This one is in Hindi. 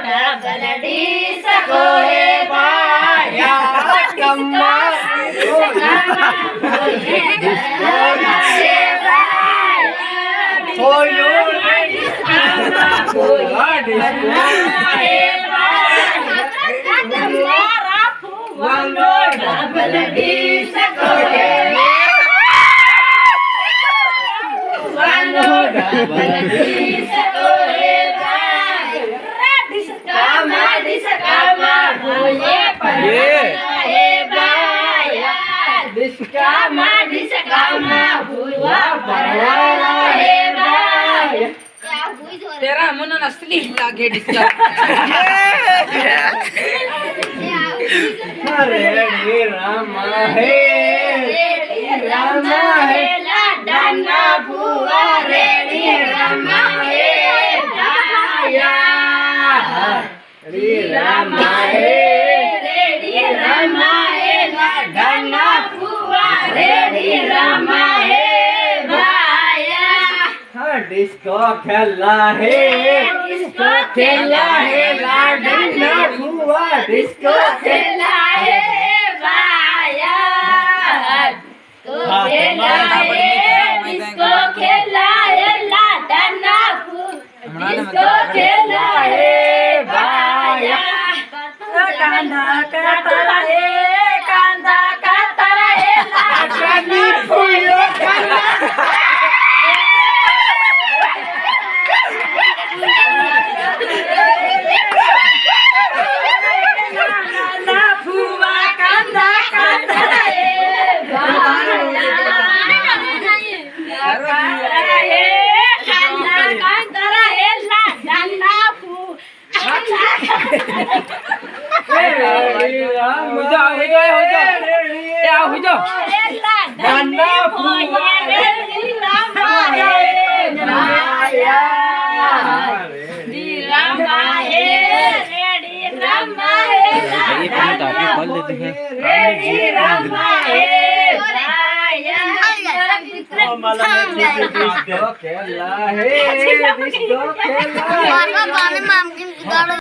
બલડી સકો હે ભાયા કમ્મા तेरा मन असली लागे डिस्का रेडी रामा है लाडना बुआ रेडी रामा है भाया रेडी रामा है लाडना बुआ रेडी रामा है भाया डिस्को खेला है लाडना बुआ डिस्को खेला है भाया डिस्को खेला है लाडना डिस्को खेला है भाया कांदा काता रहे लाडनी फूलो